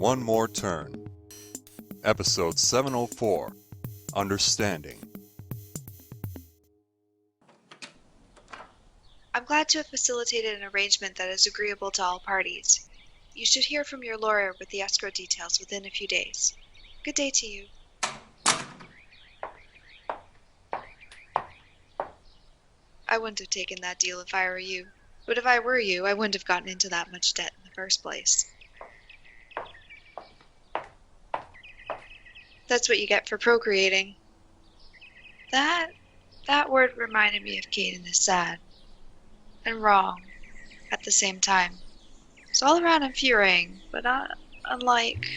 One More Turn. Episode 704, Understanding. I'm glad to have facilitated an arrangement that is agreeable to all parties. You should hear from your lawyer with the escrow details within a few days. Good day to you. I wouldn't have taken that deal if I were you. But if I were you, I wouldn't have gotten into that much debt in the first place. That's what you get for procreating. That word reminded me of Caden is sad. And wrong at the same time. It's all around infuriating, but unlike...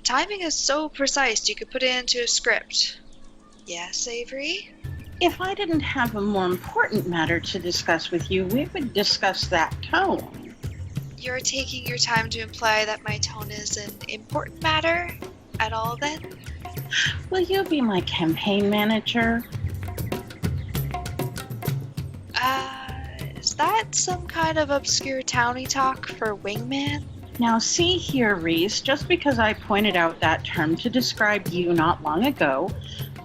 Timing is so precise you could put it into a script. Yes, Avery? If I didn't have a more important matter to discuss with you, we would discuss that tone. You're taking your time to imply that my tone is an important matter at all, then? Will you be my campaign manager? Is that some kind of obscure townie talk for wingman? Now see here, Reese, just because I pointed out that term to describe you not long ago,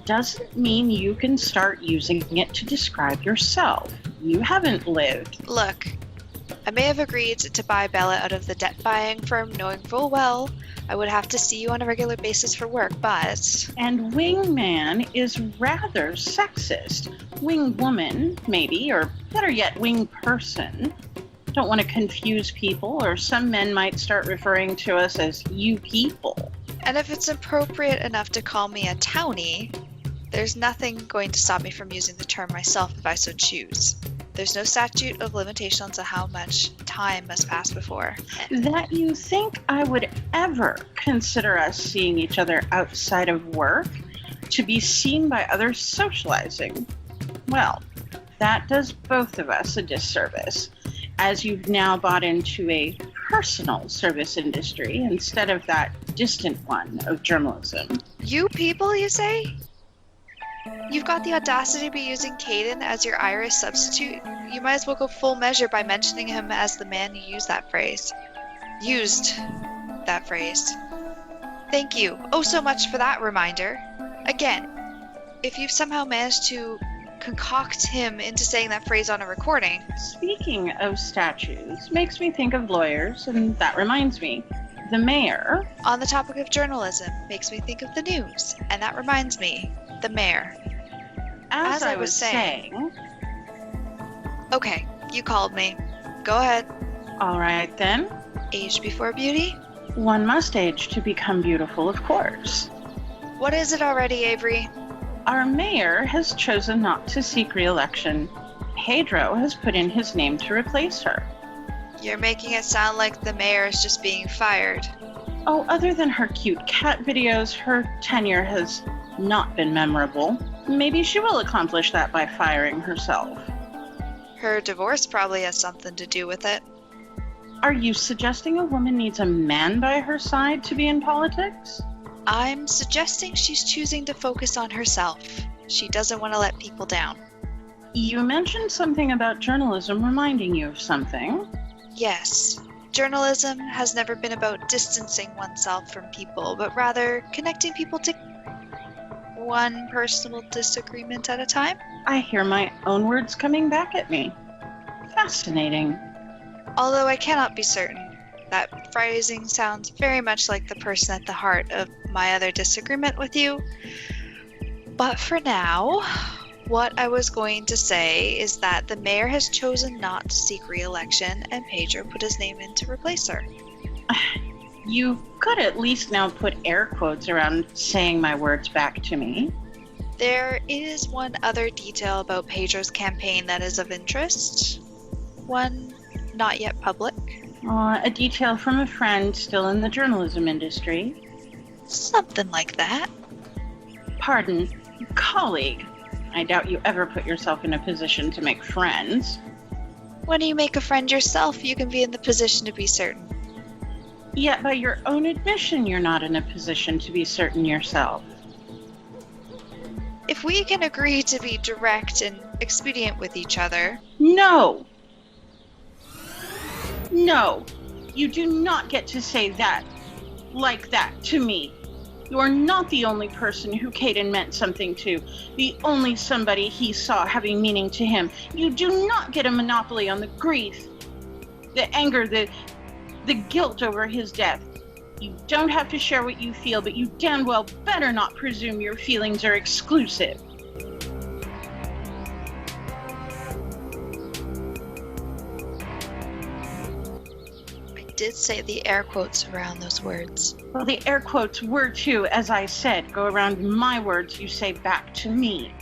doesn't mean you can start using it to describe yourself. You haven't lived. Look, I may have agreed to buy Bella out of the debt-buying firm knowing full well I would have to see you on a regular basis for work, but... And wingman is rather sexist. Wing woman, maybe, or better yet, wing person. Don't want to confuse people, or some men might start referring to us as you people. And if it's appropriate enough to call me a townie, there's nothing going to stop me from using the term myself if I so choose. There's no statute of limitations on how much time must pass before. That you think I would ever consider us seeing each other outside of work to be seen by others socializing? Well, that does both of us a disservice, as you've now bought into a personal service industry instead of that distant one of journalism. You people, you say? You've got the audacity to be using Caden as your Irish substitute. You might as well go full measure by mentioning him as the man who used that phrase. Thank you so much for that reminder. Again, if you've somehow managed to concoct him into saying that phrase on a recording... Speaking of statues, makes me think of lawyers, and that reminds me. The mayor... On the topic of journalism, makes me think of the news, and that reminds me. The mayor. As I was saying... Okay, you called me. Go ahead. All right, then. Age before beauty? One must age to become beautiful, of course. What is it already, Avery? Our mayor has chosen not to seek re-election. Pedro has put in his name to replace her. You're making it sound like the mayor is just being fired. Oh, other than her cute cat videos, her tenure has not been memorable. Maybe she will accomplish that by firing herself. Her divorce probably has something to do with it. Are you suggesting a woman needs a man by her side to be in politics? I'm suggesting she's choosing to focus on herself. She doesn't want to let people down. You mentioned something about journalism reminding you of something. Yes. Journalism has never been about distancing oneself from people, but rather connecting people to one personal disagreement at a time. I hear my own words coming back at me. Fascinating. Although I cannot be certain. That phrasing sounds very much like the person at the heart of my other disagreement with you. But for now, what I was going to say is that the mayor has chosen not to seek re-election, and Pedro put his name in to replace her. You could at least now put air quotes around saying my words back to me. There is one other detail about Pedro's campaign that is of interest. One not yet public. A detail from a friend still in the journalism industry. Something like that. Pardon, colleague. I doubt you ever put yourself in a position to make friends. When you make a friend yourself, you can be in the position to be certain. Yet by your own admission, you're not in a position to be certain yourself. If we can agree to be direct and expedient with each other... No! No, you do not get to say that like that to me. You are not the only person who Caden meant something to, the only somebody he saw having meaning to him. You do not get a monopoly on the grief, the anger, the guilt over his death. You don't have to share what you feel, but you damn well better not presume your feelings are exclusive. Did say the air quotes around those words. Well, the air quotes were too, as I said, go around my words you say back to me.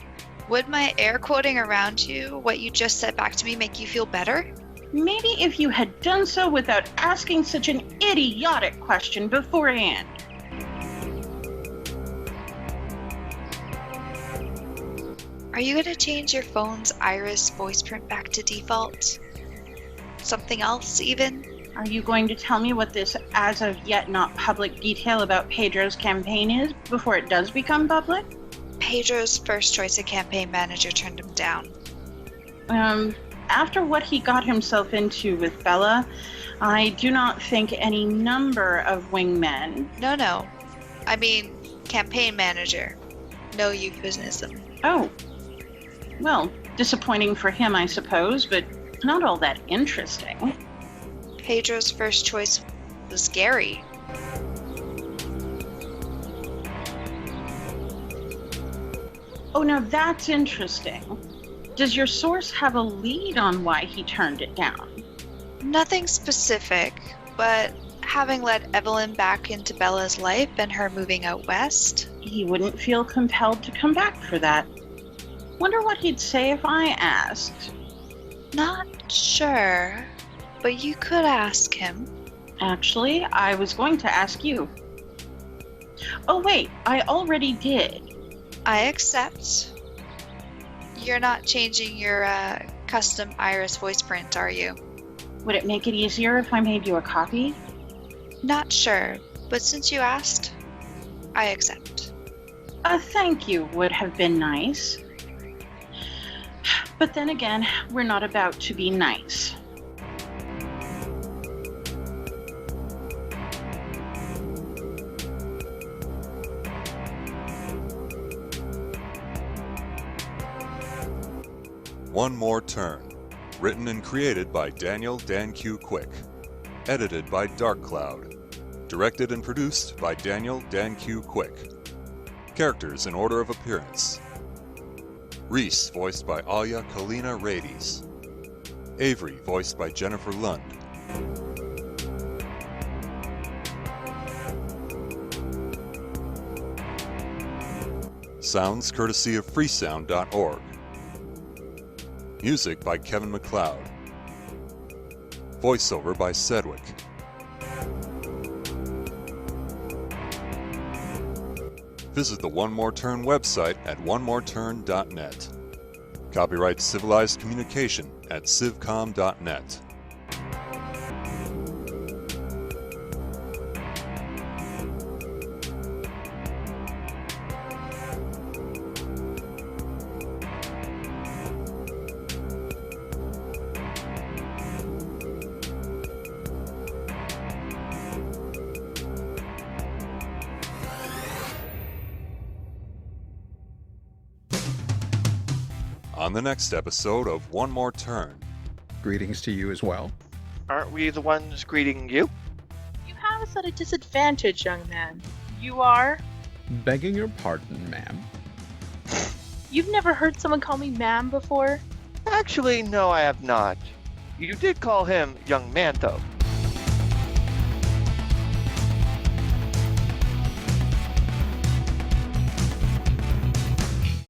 Would my air quoting around you, what you just said back to me, make you feel better? Maybe if you had done so without asking such an idiotic question beforehand. Are you going to change your phone's iris voice print back to default? Something else, even? Are you going to tell me what this as of yet not public detail about Pedro's campaign is before it does become public? Pedro's first choice of campaign manager turned him down. After what he got himself into with Bella, I do not think any number of wingmen... No. I mean, campaign manager. No euphemism. Oh. Well, disappointing for him, I suppose, but not all that interesting. Pedro's first choice was Gary. Oh, now that's interesting. Does your source have a lead on why he turned it down? Nothing specific, but having let Evelyn back into Bella's life and her moving out west. He wouldn't feel compelled to come back for that. Wonder what he'd say if I asked. Not sure, but you could ask him. Actually, I was going to ask you. Oh wait, I already did. I accept. You're not changing your custom iris voice print, are you? Would it make it easier if I made you a copy? Not sure, but since you asked, I accept. A thank you would have been nice. But then again, we're not about to be nice. One More Turn. Written and created by Daniel Dan Q. Quick. Edited by Dark Cloud. Directed and produced by Daniel Dan Q. Quick. Characters in order of appearance. Reese, voiced by Alia Kalina Rades. Avery, voiced by Jennifer Lund. Sounds courtesy of freesound.org. Music by Kevin MacLeod. Voiceover by Sedgwick. Visit the One More Turn website at onemoreturn.net. Copyright Civilized Communication at civcom.net. On the next episode of One More Turn. Greetings to you as well. Aren't we the ones greeting you? You have us at a disadvantage, young man. You are? Begging your pardon, ma'am. You've never heard someone call me ma'am before? Actually, no, I have not. You did call him young man, though.